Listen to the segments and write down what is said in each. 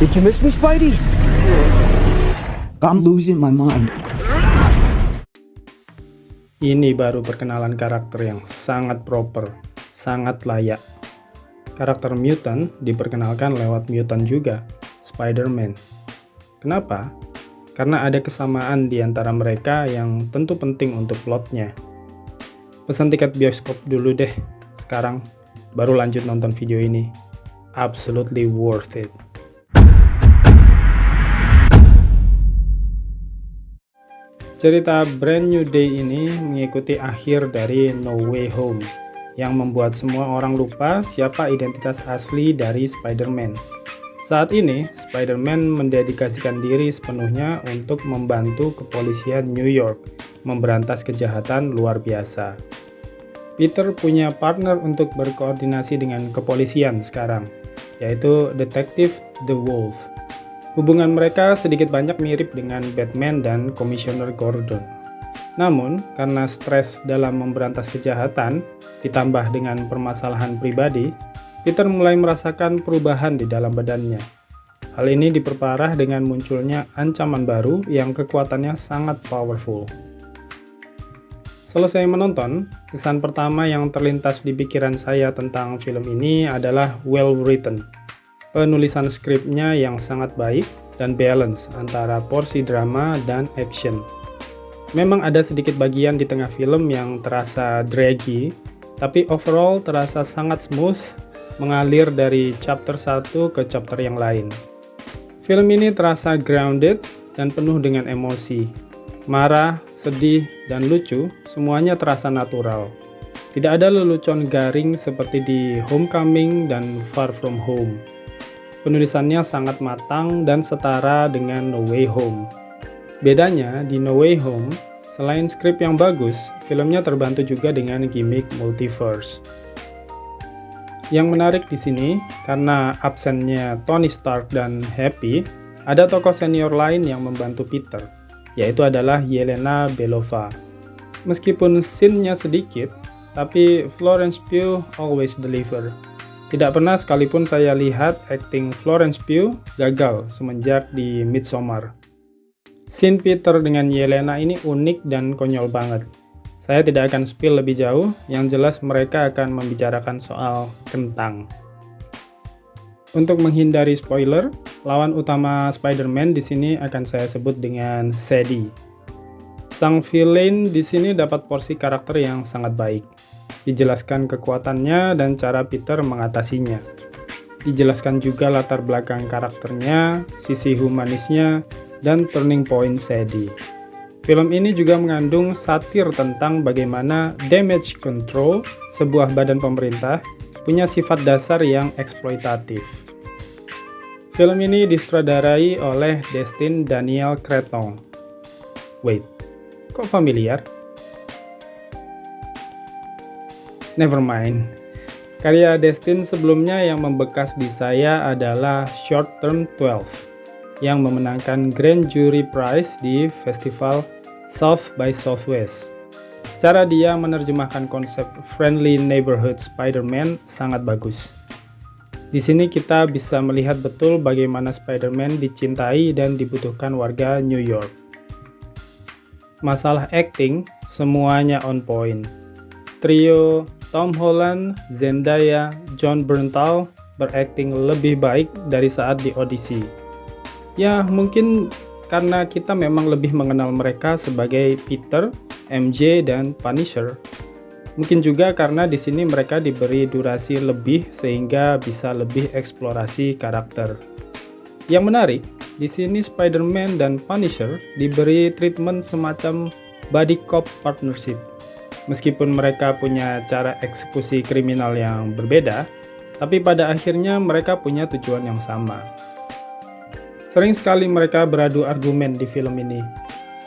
Did you miss me, Spidey? I'm losing my mind. Ini baru perkenalan karakter yang sangat proper, sangat layak. Karakter mutant diperkenalkan lewat mutant juga, Spider-Man. Kenapa? Karena ada kesamaan di antara mereka yang tentu penting untuk plotnya. Pesan tiket bioskop dulu deh, sekarang baru lanjut nonton video ini. Absolutely worth it. Cerita Brand New Day ini mengikuti akhir dari No Way Home, yang membuat semua orang lupa siapa identitas asli dari Spider-Man. Saat ini, Spider-Man mendedikasikan diri sepenuhnya untuk membantu kepolisian New York memberantas kejahatan luar biasa. Peter punya partner untuk berkoordinasi dengan kepolisian sekarang, yaitu Detektif The Wolf. Hubungan mereka sedikit banyak mirip dengan Batman dan Komisioner Gordon. Namun, karena stres dalam memberantas kejahatan, ditambah dengan permasalahan pribadi, Peter mulai merasakan perubahan di dalam badannya. Hal ini diperparah dengan munculnya ancaman baru yang kekuatannya sangat powerful. Selesai menonton, kesan pertama yang terlintas di pikiran saya tentang film ini adalah well written. Penulisan skripnya yang sangat baik dan balance antara porsi drama dan action. Memang ada sedikit bagian di tengah film yang terasa draggy, tapi overall terasa sangat smooth, mengalir dari chapter 1 ke chapter yang lain. Film ini terasa grounded dan penuh dengan emosi. Marah, sedih, dan lucu, semuanya terasa natural. Tidak ada lelucon garing seperti di Homecoming dan Far From Home. Penulisannya sangat matang dan setara dengan No Way Home. Bedanya, di No Way Home, selain skrip yang bagus, filmnya terbantu juga dengan gimmick multiverse. Yang menarik di sini, karena absennya Tony Stark dan Happy, ada tokoh senior lain yang membantu Peter, yaitu adalah Yelena Belova. Meskipun scene-nya sedikit, tapi Florence Pugh always deliver. Tidak pernah sekalipun saya lihat akting Florence Pugh gagal semenjak di Midsommar. Scene Peter dengan Yelena ini unik dan konyol banget. Saya tidak akan spill lebih jauh, yang jelas mereka akan membicarakan soal kentang. Untuk menghindari spoiler, lawan utama Spider-Man di sini akan saya sebut dengan Sadie. Sang villain di sini dapat porsi karakter yang sangat baik. Dijelaskan kekuatannya dan cara Peter mengatasinya. Dijelaskan juga latar belakang karakternya, sisi humanisnya, dan turning point Sadie. Film ini juga mengandung satir tentang bagaimana damage control, sebuah badan pemerintah, punya sifat dasar yang eksploitatif. Film ini disutradarai oleh Destin Daniel Cretton. Wait, kok familiar? Nevermind. Karya Destin sebelumnya yang membekas di saya adalah Short Term 12 yang memenangkan Grand Jury Prize di Festival South by Southwest. Cara dia menerjemahkan konsep Friendly Neighborhood Spider-Man sangat bagus. Di sini kita bisa melihat betul bagaimana Spider-Man dicintai dan dibutuhkan warga New York. Masalah acting, semuanya on point. Trio Tom Holland, Zendaya, Jon Bernthal berakting lebih baik dari saat di audisi. Ya, mungkin karena kita memang lebih mengenal mereka sebagai Peter, MJ, dan Punisher. Mungkin juga karena di sini mereka diberi durasi lebih sehingga bisa lebih eksplorasi karakter. Yang menarik, di sini Spider-Man dan Punisher diberi treatment semacam buddy cop partnership. Meskipun mereka punya cara eksekusi kriminal yang berbeda, tapi pada akhirnya mereka punya tujuan yang sama. Sering sekali mereka beradu argumen di film ini,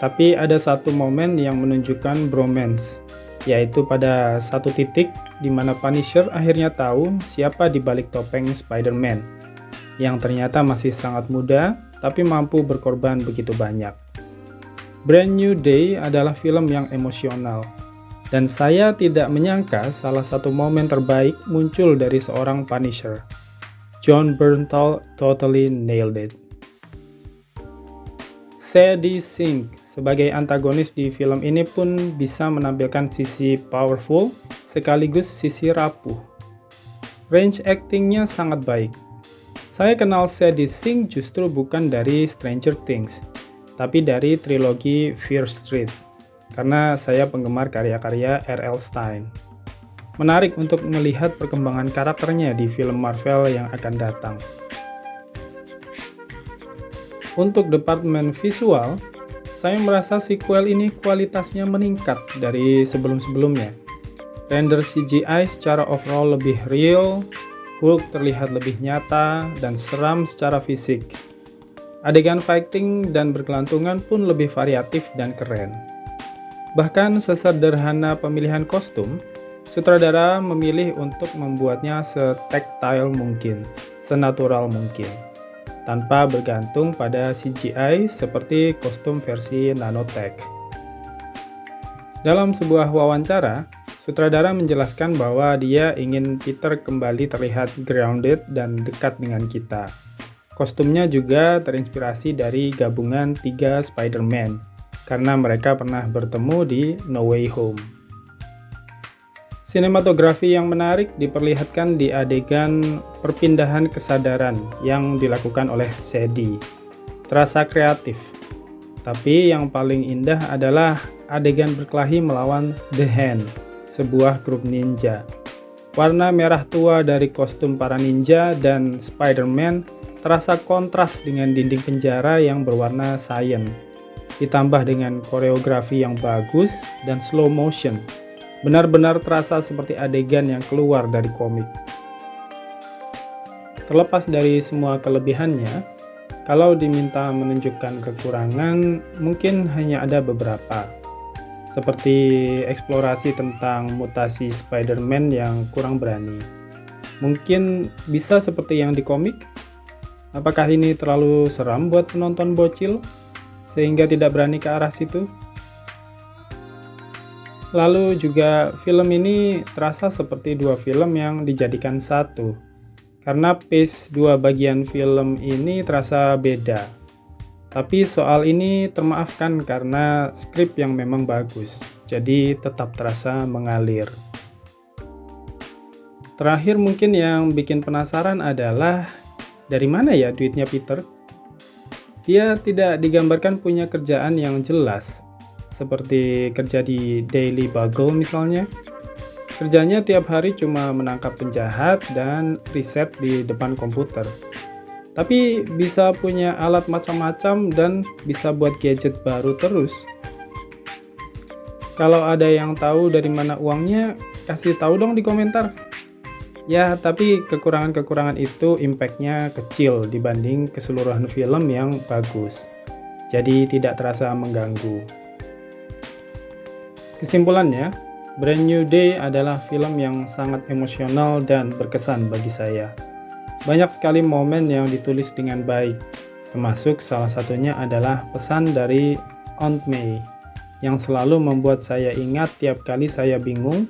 tapi ada satu momen yang menunjukkan bromance, yaitu pada satu titik di mana Punisher akhirnya tahu siapa di balik topeng Spider-Man, yang ternyata masih sangat muda, tapi mampu berkorban begitu banyak. Brand New Day adalah film yang emosional, dan saya tidak menyangka salah satu momen terbaik muncul dari seorang Punisher. Jon Bernthal totally nailed it. Sadie Sink sebagai antagonis di film ini pun bisa menampilkan sisi powerful sekaligus sisi rapuh. Range actingnya sangat baik. Saya kenal Sadie Sink justru bukan dari Stranger Things, tapi dari trilogi Fear Street, karena saya penggemar karya-karya R.L. Stine. Menarik untuk melihat perkembangan karakternya di film Marvel yang akan datang. Untuk departemen visual, saya merasa sequel ini kualitasnya meningkat dari sebelum-sebelumnya. Render CGI secara overall lebih real, Hulk terlihat lebih nyata dan seram secara fisik. Adegan fighting dan berkelantungan pun lebih variatif dan keren. Bahkan sesederhana pemilihan kostum, sutradara memilih untuk membuatnya se-tactile mungkin, senatural mungkin, tanpa bergantung pada CGI seperti kostum versi nanotech. Dalam sebuah wawancara, sutradara menjelaskan bahwa dia ingin Peter kembali terlihat grounded dan dekat dengan kita. Kostumnya juga terinspirasi dari gabungan 3 Spider-Man, karena mereka pernah bertemu di No Way Home. Sinematografi yang menarik diperlihatkan di adegan perpindahan kesadaran yang dilakukan oleh Sadie. Terasa kreatif, tapi yang paling indah adalah adegan berkelahi melawan The Hand, sebuah grup ninja. Warna merah tua dari kostum para ninja dan Spider-Man terasa kontras dengan dinding penjara yang berwarna cyan, ditambah dengan koreografi yang bagus dan slow motion. Benar-benar terasa seperti adegan yang keluar dari komik. Terlepas dari semua kelebihannya, kalau diminta menunjukkan kekurangan, mungkin hanya ada beberapa. Seperti eksplorasi tentang mutasi Spider-Man yang kurang berani. Mungkin bisa seperti yang di komik? Apakah ini terlalu seram buat penonton bocil, sehingga tidak berani ke arah situ? Lalu juga film ini terasa seperti 2 film yang dijadikan satu, karena pace 2 bagian film ini terasa beda. Tapi soal ini termaafkan karena skrip yang memang bagus, jadi tetap terasa mengalir. Terakhir mungkin yang bikin penasaran adalah, dari mana ya duitnya Peter? Dia tidak digambarkan punya kerjaan yang jelas, seperti kerja di Daily Bugle misalnya. Kerjanya tiap hari cuma menangkap penjahat dan riset di depan komputer. Tapi bisa punya alat macam-macam dan bisa buat gadget baru terus. Kalau ada yang tahu dari mana uangnya, kasih tahu dong di komentar. Ya, tapi kekurangan-kekurangan itu impact-nya kecil dibanding keseluruhan film yang bagus. Jadi tidak terasa mengganggu. Kesimpulannya, Brand New Day adalah film yang sangat emosional dan berkesan bagi saya. Banyak sekali momen yang ditulis dengan baik, termasuk salah satunya adalah pesan dari Aunt May, yang selalu membuat saya ingat tiap kali saya bingung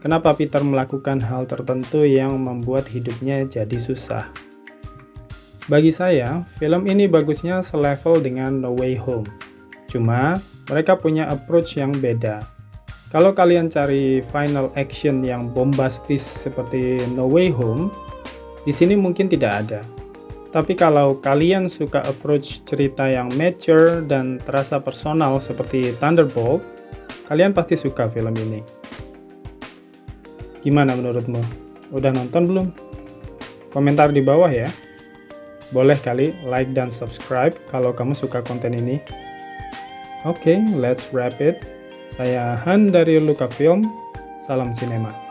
kenapa Peter melakukan hal tertentu yang membuat hidupnya jadi susah. Bagi saya, film ini bagusnya selevel dengan No Way Home. Cuma, mereka punya approach yang beda. Kalau kalian cari final action yang bombastis seperti No Way Home, di sini mungkin tidak ada. Tapi kalau kalian suka approach cerita yang mature dan terasa personal seperti Thunderbolt, kalian pasti suka film ini. Gimana menurutmu? Udah nonton belum? Komentar di bawah ya. Boleh kali like dan subscribe kalau kamu suka konten ini. Oke, let's wrap it. Saya Han dari Luka Film. Salam sinema.